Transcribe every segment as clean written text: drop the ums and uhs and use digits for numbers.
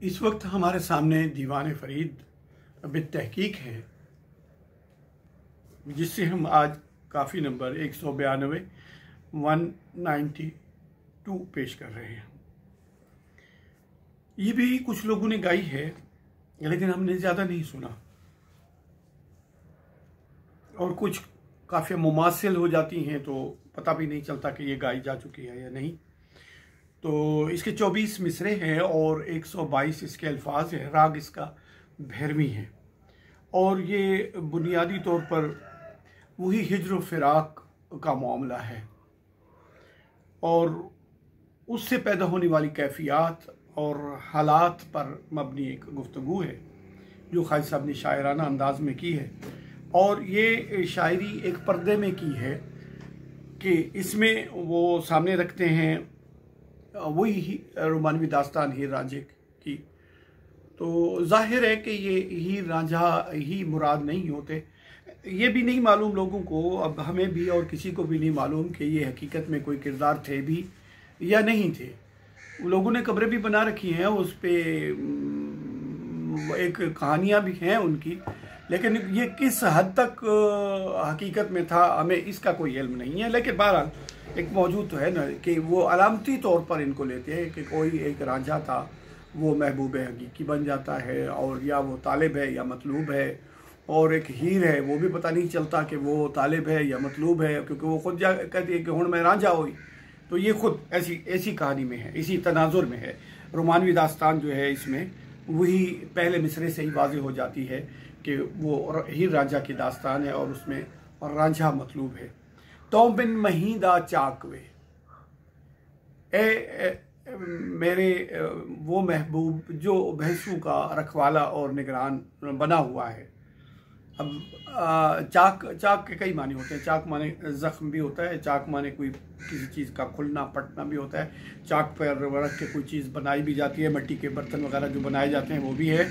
इस वक्त हमारे सामने दीवान फरीद बित्तहकीक है, जिससे हम आज काफ़ी नंबर 192 192 पेश कर रहे हैं। ये भी कुछ लोगों ने गाई है, लेकिन हमने ज़्यादा नहीं सुना और कुछ काफ़ी मुमासिल हो जाती हैं तो पता भी नहीं चलता कि ये गाई जा चुकी है या नहीं। तो इसके 24 मिसरे हैं और 122 इसके अल्फाज हैं। राग इसका भैरवी है और ये बुनियादी तौर पर वही हिज्र फिराक का मामला है और उससे पैदा होने वाली कैफियत और हालात पर मबनी एक गुफ्तगू है जो खालिद साहब ने शायराना अंदाज में की है। और ये शायरी एक पर्दे में की है कि इसमें वो सामने रखते हैं वही रोमानवी दास्तान हीर रांझे की। तो जाहिर है कि ये हीर रांझा ही मुराद नहीं होते। ये भी नहीं मालूम लोगों को, अब हमें भी और किसी को भी नहीं मालूम कि ये हकीकत में कोई किरदार थे भी या नहीं थे। लोगों ने कब्रें भी बना रखी हैं, उस पर एक कहानियाँ भी हैं उनकी, लेकिन ये किस हद तक हकीकत में था हमें इसका कोई इल्म नहीं है। लेकिन बहरहाल एक मौजूद तो है ना कि वो अलामती तौर पर इनको लेते हैं कि कोई एक रांझा था वो महबूब हकीकी बन जाता है, और या वो तालिब है या मतलूब है, और एक हीर है वो भी पता नहीं चलता कि वो तालिब है या मतलूब है, क्योंकि वो खुद जा कहती है कि हुण मैं रांझा हुई। तो ये खुद ऐसी कहानी में है, इसी तनाजुर में है। रोमानवी दास्तान जो है इसमें वही पहले मिसरे से ही वाज़ेह हो जाती है कि वो हीर रांझा की दास्तान है और उसमें रांझा मतलूब है। तो बिन महीदा चाकवे मेरे वो महबूब जो भैंसों का रखवाला और निगरान बना हुआ है। अब चाक के कई माने होते हैं। चाक माने ज़ख्म भी होता है, चाक माने कोई किसी चीज़ का खुलना पटना भी होता है, चाक पर रख के कोई चीज़ बनाई भी जाती है, मिट्टी के बर्तन वगैरह जो बनाए जाते हैं वो भी है।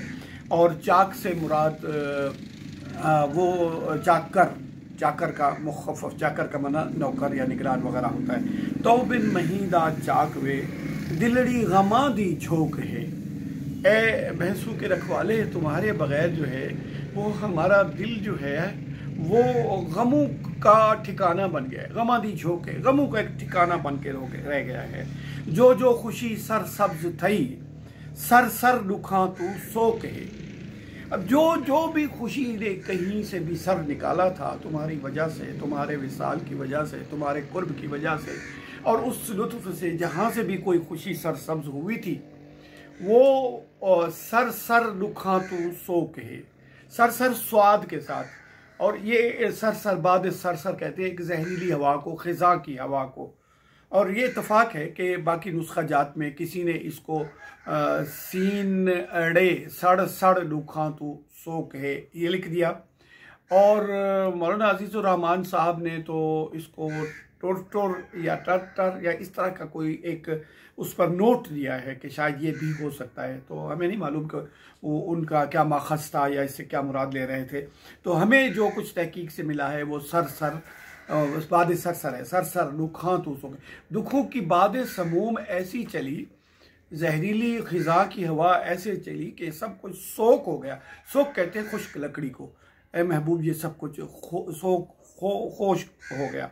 और चाक से मुराद वो चाकर का मुखफ़फ़, चाकर का मना नौकर या निगरान वगैरह होता है। तो बिन महीदा चाक वे दिलड़ी गमा दी झोंक है। ए भैंसों के रखवाले, तुम्हारे बगैर जो है वो हमारा दिल जो है वो गमों का ठिकाना बन गया है। गमा दी झोंक है, गमों का एक ठिकाना बन के रह गया है। जो जो खुशी सर सब्ज थई सर सर दुखा तू सो कहे। अब जो भी खुशी ने कहीं से भी सर निकाला था तुम्हारी वजह से, तुम्हारे विसाल की वजह से, तुम्हारे कुर्ब की वजह से, और उस लुत्फ से जहाँ से भी कोई खुशी सर सब्ज हुई थी वो सर सर दुखा तू सो कहे, सर सर स्वाद के साथ। और ये सर सर बाद सर सर कहते हैं एक जहरीली हवा को, खिजा की हवा को। और ये इतफाक है कि बाकी नुस्खा जात में किसी ने इसको सीन अड़े सड़ सड़ दुखा तू सो कहे ये लिख दिया। और मौलाना अजीज़ुर रहमान साहब ने तो इसको टोर या टर या इस तरह का कोई एक उस पर नोट दिया है कि शायद ये भी हो सकता है। तो हमें नहीं मालूम कि वो उनका क्या माखज़ था या इससे क्या मुराद ले रहे थे। तो हमें जो कुछ तहकीक से मिला है वो सर सर बाद सर सर है, सर सर दुखा तो सो। दुखों की बाद समूम ऐसी चली, जहरीली खिजा की हवा ऐसे चली कि सब कुछ सोख हो गया। सोख कहते हैं खुश्क लकड़ी को। ए महबूब ये सब कुछ खोश हो गया।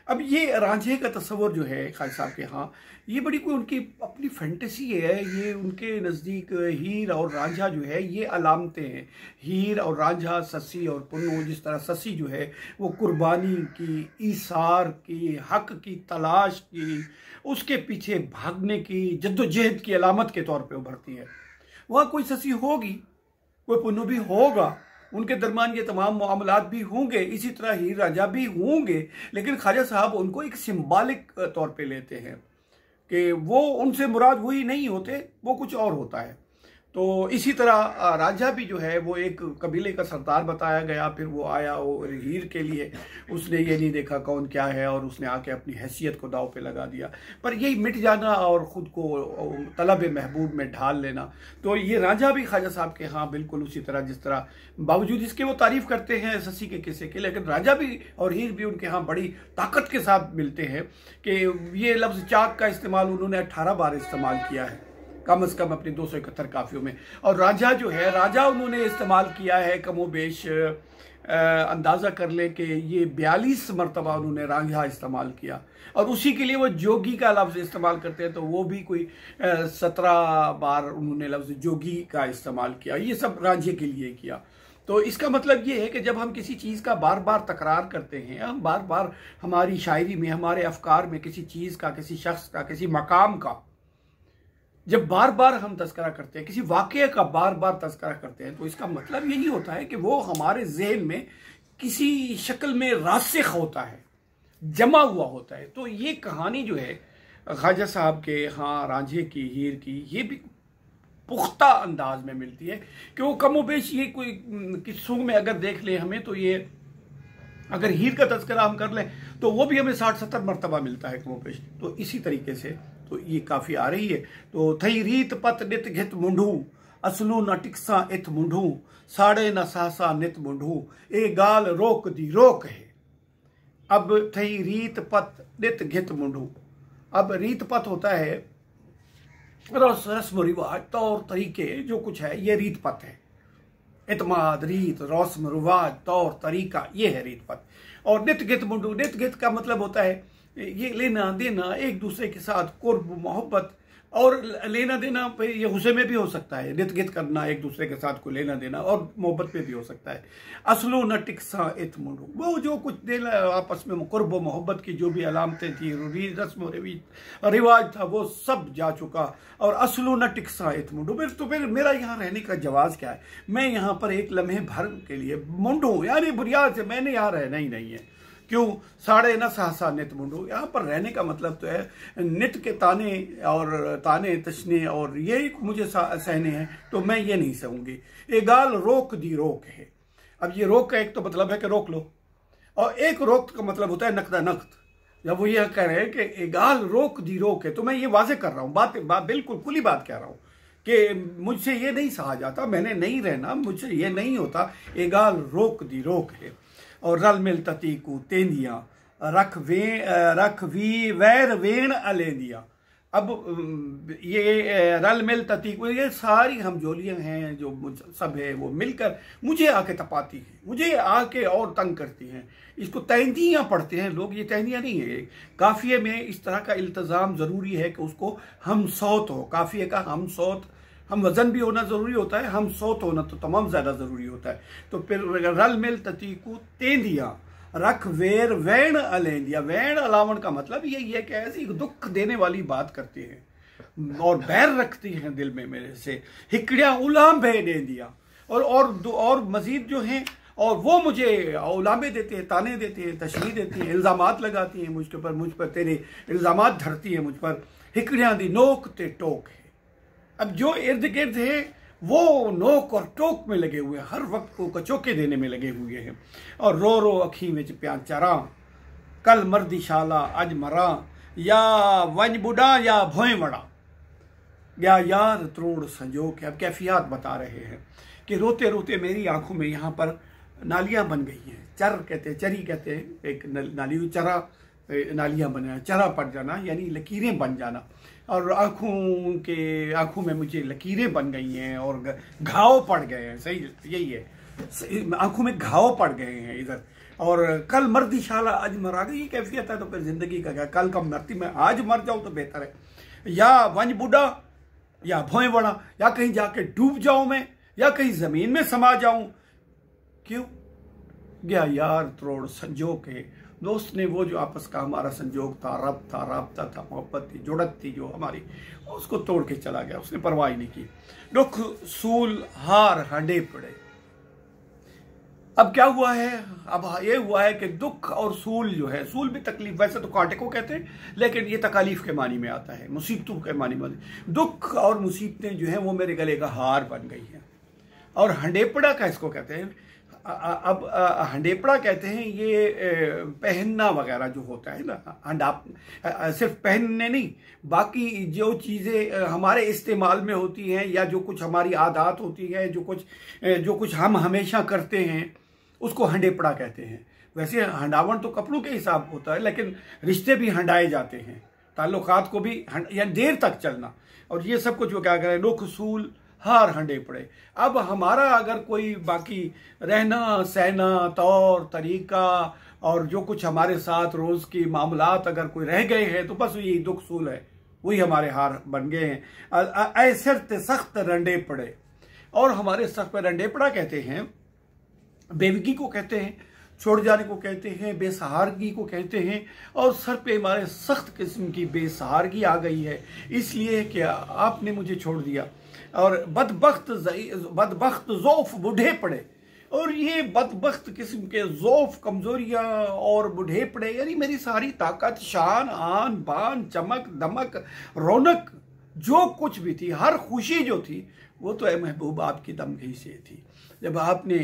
अब ये रांझे का तस्वर जो है खालिद साहब के यहाँ, ये बड़ी कोई उनकी अपनी फैंटेसी है। ये उनके नज़दीक हीर और रांझा जो है ये अलामतें हैं। हीर और रांझा, ससी और पुन्नू। जिस तरह ससी जो है वो कुर्बानी की, ईसार की, हक की तलाश की, उसके पीछे भागने की, जद्दोजहद की अलामत के तौर पर उभरती है। वहाँ कोई ससी होगी, कोई पुन्नू भी होगा, उनके दरमियान ये तमाम मामलात भी होंगे, इसी तरह हीर रांझा भी होंगे। लेकिन ख्वाजा साहब उनको एक सिंबॉलिक तौर पे लेते हैं कि वो उनसे मुराद वही नहीं होते, वो कुछ और होता है। तो इसी तरह रांझा भी जो है वो एक कबीले का सरदार बताया गया। फिर वो आया वो हीर के लिए, उसने ये नहीं देखा कौन क्या है और उसने आके अपनी हैसियत को दाव पे लगा दिया। पर यही मिट जाना और ख़ुद को तलब महबूब में ढाल लेना। तो ये रांझा भी ख्वाजा साहब के हाँ बिल्कुल उसी तरह, जिस तरह बावजूद इसके वो तारीफ़ करते हैं ससी के किस्से के, लेकिन रांझा भी और हीर भी उनके यहाँ बड़ी ताकत के साथ मिलते हैं। कि ये लफ्ज़ चाक का इस्तेमाल उन्होंने 18 बार इस्तेमाल किया है। कम से कम अपने 271 काफियों में। और राजा जो है, राजा उन्होंने इस्तेमाल किया है कमोबेश, अंदाज़ा कर ले कि ये 42 मरतबा उन्होंने रांझा इस्तेमाल किया। और उसी के लिए वो जोगी का लफ्ज़ इस्तेमाल करते हैं, तो वो भी कोई 17 बार उन्होंने लफ्ज़ जोगी का इस्तेमाल किया। ये सब रांझे के लिए किया। तो इसका मतलब ये है कि जब हम किसी चीज़ का बार बार तकरार करते हैं, हम बार बार हमारी शायरी में, हमारे अफकार में किसी चीज़ का, किसी शख्स का, किसी मकाम का जब बार बार हम तस्करा करते हैं, किसी वाक़ये का बार बार तस्करा करते हैं, तो इसका मतलब यही होता है कि वो हमारे जहन में किसी शक्ल में रासिख होता है, जमा हुआ होता है। तो ये कहानी जो है ख्वाजा साहब के, हाँ, रांझे की, हीर की, ये भी पुख्ता अंदाज में मिलती है कि वो कमोबेश ये कोई किस्सों में अगर देख ले हमें, तो ये अगर हीर का तस्करा हम कर लें तो वो भी हमें 60-70 मरतबा मिलता है कमोबेश। तो इसी तरीके से तो ये काफ़ी आ रही है। तो थई रीत पत नित घित मुंढू, असलू न टिकसा इत मुंढू, साड़े न सासा नित मुंढू, ए गाल रोक दी रोक है। अब थई रीत पत नित घित मुंढू, अब रीत पत होता है रस्म रिवाज, तौर तरीके, जो कुछ है ये रीत पत है। इतमाद, रीत, रस्म रिवाज, तौर तरीका, ये है रीत पत। और नित गित मुंडू, नित गित का मतलब होता है ये लेना देना, एक दूसरे के साथ कुर्ब, मोहब्बत। और लेना देना पे ये गुस्से में भी हो सकता है, नित गित करना, एक दूसरे के साथ को लेना देना, और मोहब्बत पे भी हो सकता है। असलो न टिकसा इत मुंडू, वो जो कुछ देना आपस में कुर्ब मोहब्बत की जो भी अलामतें थी, रस्म रिवाज था, वो सब जा चुका। और असलो न टिकसा इत मुंडू, तो फिर मेरा यहाँ रहने का जवाब क्या है? मैं यहाँ पर एक लम्हे भर के लिए मुंडू, यानी बुनियाद से मैंने यहाँ रहना ही नहीं है। क्यों? साड़े न सहसा नित मुंडू, यहाँ पर रहने का मतलब तो है नित के ताने और ताने तशने और ये मुझे सहने हैं, तो मैं ये नहीं सहूंगी। ए गाल रोक दी रोक है। अब ये रोक का एक तो मतलब है कि रोक लो, और एक रोक का मतलब होता है नकदा नक्त। जब वो ये कह रहे हैं कि ए गाल रोक दी रोक है, तो मैं ये वाजे कर रहा हूँ, बात बिल्कुल खुली बात कह रहा हूँ कि मुझसे ये नहीं सहा जाता, मैंने नहीं रहना, मुझसे ये नहीं होता। ए गाल रोक दी रोक है। और रल मिल ततीकू तेंदिया, रख वी वैर वेण अलेंदिया। अब ये रल मिल ततीकू, ये सारी हमजोलियाँ हैं जो सब है, वो मिलकर मुझे आके तपाती हैं, मुझे आके और तंग करती हैं। इसको तैंदियाँ पढ़ते हैं लोग, ये तैंदियाँ नहीं है। काफिये में इस तरह का इल्तजाम ज़रूरी है कि उसको हम सौत हो, काफिये का हम सौत, हम वजन भी होना जरूरी होता है, हम सौत होना तो तमाम ज्यादा जरूरी होता है। तो फिर रल मिल ततीकू तेंदिया, रख वेर वैण अलेंदिया। वैण अलावण का मतलब यही है कि ऐसी दुख देने वाली बात करती हैं और बैर रखती हैं दिल में मेरे से। हिकड़िया उलाम भे दे दिया, और मजीद जो हैं, और वो मुझे उलामे देते हैं, ताने देते हैं, तशरीह देती हैं, इल्जामात लगाती हैं मुझ पर तेरे इल्जामात धरती है मुझ पर। हिकड़िया दी नोक ते टोक है। अब जो इर्द गिर्द है वो नोक और टोक में लगे हुए हैं, हर वक्त को कचोके देने में लगे हुए हैं। और रो रो अखी विच प्या चरा, कल मर्दी शाला अज मरा, या वंज बुढ़ा या भोए वड़ा, या यार त्रोड़ संजो के। अब कैफियत बता रहे हैं कि रोते रोते मेरी आंखों में यहाँ पर नालियाँ बन गई हैं। चर कहते हैं, चरी कहते हैं, एक नाली, चरा नालियाँ बन जाना, चरा पड़ जाना, यानी लकीरें बन जाना। और आंखों में मुझे लकीरें बन गई हैं और घाव पड़ गए हैं। सही यही है, आंखों में घाव पड़ गए हैं इधर। और कल मर्दी शाला आज मरा गई, ये कैफियत है। तो फिर जिंदगी का क्या, कल का मरती मैं आज मर जाऊं तो बेहतर है, या वंज बूढ़ा या भोए बड़ा, या कहीं जाके डूब जाऊं मैं, या कहीं जमीन में समा जाऊं। क्यों? गया यार त्रोड़ संजो के, दोस्त ने वो जो आपस का हमारा संजोग था, रब था, राबता था, मोहब्बत थी, जुड़त थी जो हमारी, उसको तोड़ के चला गया, उसने परवाह नहीं की। दुख सूल हार हंडे पड़े। अब क्या हुआ है? अब ये हुआ है कि दुख और सूल जो है, सूल भी तकलीफ, वैसे तो कांटे को कहते हैं, लेकिन ये तकालीफ के मानी में आता है, मुसीबतों के मानी में। दुख और मुसीबतें जो हैं वो मेरे गले का हार बन गई हैं। और हंडेपड़ा का इसको कहते हैं। अब हंडेपड़ा कहते हैं ये पहनना वगैरह जो होता है ना, सिर्फ पहनने नहीं, बाकी जो चीज़ें हमारे इस्तेमाल में होती हैं, या जो कुछ हमारी आदत होती है, जो कुछ हम हमेशा करते हैं, उसको हंडेपड़ा कहते हैं। वैसे हंडावण तो कपड़ों के हिसाब होता है, लेकिन रिश्ते भी हंडाए जाते हैं ताल्लुकात को भी या देर तक चलना, और ये सब कुछ वो क्या करें, रुख सूल हार हंडे पड़े। अब हमारा अगर कोई बाकी रहना सहना तौर तरीका और जो कुछ हमारे साथ रोज की मामलात अगर कोई रह गए हैं तो बस यही दुख सूल है, वही हमारे हार बन गए हैं। ऐसे सख्त रंडे पड़े, और हमारे सख्त पर रंडे पड़ा कहते हैं, बेवगी को कहते हैं, छोड़ जाने को कहते हैं, बेसहारगी को कहते हैं, और सर पे हमारे सख्त किस्म की बेसहारगी आ गई है, इसलिए कि आपने मुझे छोड़ दिया। और बदबख्त ज़ौफ बूढ़े पड़े, और ये बदबख्त किस्म के ज़ौफ कमजोरियां और बूढ़े पड़े, यानी मेरी सारी ताकत, शान, आन बान, चमक दमक, रौनक जो कुछ भी थी, हर खुशी जो थी, वो तो महबूब आपकी दमघी से थी। जब आपने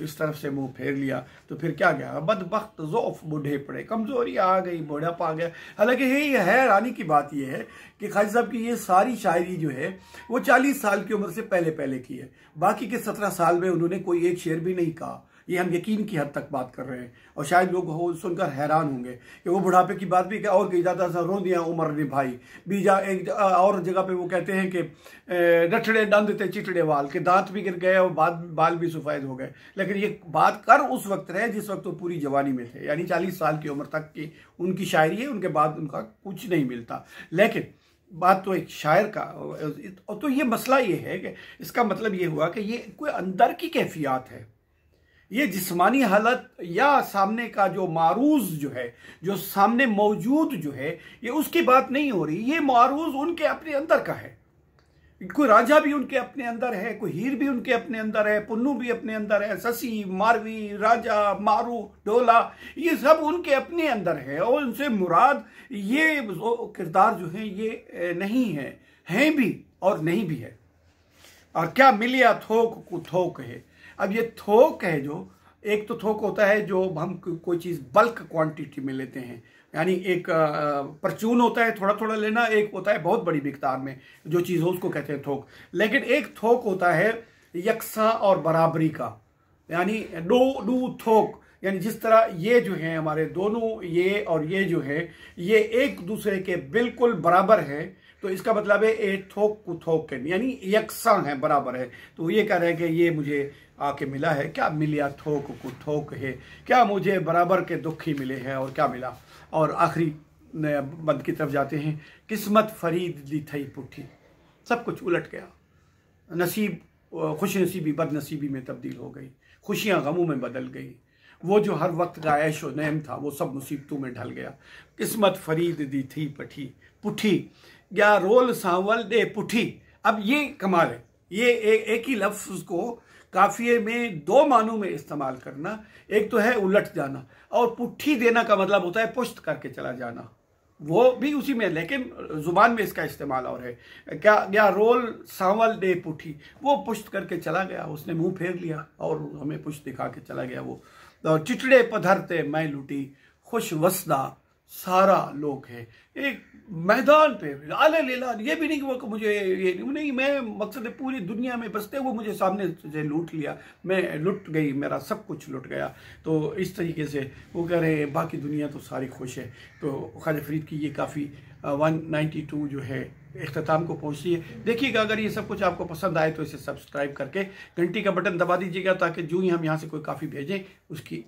इस तरफ से मुंह फेर लिया तो फिर क्या गया, बदबख्त ज़ौफ बूढ़े पड़े, कमजोरी आ गई, बुढ़ापा आ गया। हालांकि ये हैरानी की बात यह है कि खाजी साहब की ये सारी शायरी जो है वो 40 साल की उम्र से पहले की है। बाकी के 17 साल में उन्होंने कोई एक शेर भी नहीं कहा। ये हम यकीन की हद तक बात कर रहे हैं, और शायद लोग हो सुनकर हैरान होंगे कि वो बुढ़ापे की बात भी क्या, और कही जाता था रो दिया उमर ने भाई। बीजा एक और जगह पे वो कहते हैं कि डठड़े दंद थे चिटड़े वाल, के दांत भी गिर गए और बाल भी सफ़ेद हो गए। लेकिन ये बात कर उस वक्त रहे जिस वक्त वो पूरी जवानी में थे, यानी 40 साल की उम्र तक की उनकी शायरी है, उनके बाद उनका कुछ नहीं मिलता। लेकिन बात तो एक शायर का, तो ये मसला ये है कि इसका मतलब ये हुआ कि ये कोई अंदर की कैफियत है, ये जिस्मानी हालत या सामने का जो मारूज जो है, जो सामने मौजूद जो है, ये उसकी बात नहीं हो रही। ये मारूज उनके अपने अंदर का है। कोई राजा भी उनके अपने अंदर है, कोई हीर भी उनके अपने अंदर है, पुन्नू भी अपने अंदर है, ससी, मारवी, राजा, मारू, डोला, ये सब उनके अपने अंदर है। और उनसे मुराद ये किरदार जो है ये नहीं है, हैं भी और नहीं भी है। और क्या मिलिया थोक को थोक है। अब ये थोक है, जो एक तो थोक होता है जो हम कोई चीज़ बल्क क्वांटिटी में लेते हैं, यानी एक परचून होता है थोड़ा थोड़ा लेना, एक होता है बहुत बड़ी मिकदार में जो चीज़ हो उसको कहते हैं थोक। लेकिन एक थोक होता है यकसा और बराबरी का, यानी डू थोक, यानी जिस तरह ये जो है हमारे दोनों, ये और ये जो है ये एक दूसरे के बिल्कुल बराबर है, तो इसका मतलब है एक थोक को थोक के, यानी यकसा है, बराबर है। तो ये कह रहे हैं कि ये मुझे आके मिला है, क्या मिलिया थोक को थोक है, क्या मुझे बराबर के दुख ही मिले हैं और क्या मिला। और आखिरी बंद की तरफ जाते हैं, किस्मत फरीद दी थई पुठी, सब कुछ उलट गया, नसीब खुश नसीबी बदनसीबी में तब्दील हो गई, खुशियां गमों में बदल गई, वो जो हर वक्त का ऐश व नैम था वो सब मुसीबतों में ढल गया। किस्मत फरीद दी थी पठी पुठी, या रोल सांवल दे पुठी। अब ये कमाल है, ये एक ही लफ्ज को काफिये में दो मानों में इस्तेमाल करना। एक तो है उलट जाना, और पुट्ठी देना का मतलब होता है पुष्ट करके चला जाना, वो भी उसी में, लेकिन जुबान में इसका इस्तेमाल और है। क्या रोल सांवल दे पुठी, वो पुष्ट करके चला गया, उसने मुंह फेर लिया और हमें पुष्ट दिखा के चला गया वो। तो चिटड़े पधरते मैं लुटी, खुश वसदा सारा लोग है। एक मैदान पे आले लेला, ये भी नहीं कि वो मुझे ये नहीं, मैं मकसद पूरी दुनिया में बसते हुए मुझे सामने से लूट लिया, मैं लुट गई, मेरा सब कुछ लुट गया। तो इस तरीके से वो कह रहे हैं बाकी दुनिया तो सारी खुश है। तो ख्वाजा फरीद की ये काफ़ी 192 जो है इख्तिताम को पहुँचती है। देखिएगा, अगर ये सब कुछ आपको पसंद आए तो इसे सब्सक्राइब करके घंटी का बटन दबा दीजिएगा, ताकि जो ही हम यहाँ से कोई काफ़ी भेजें उसकी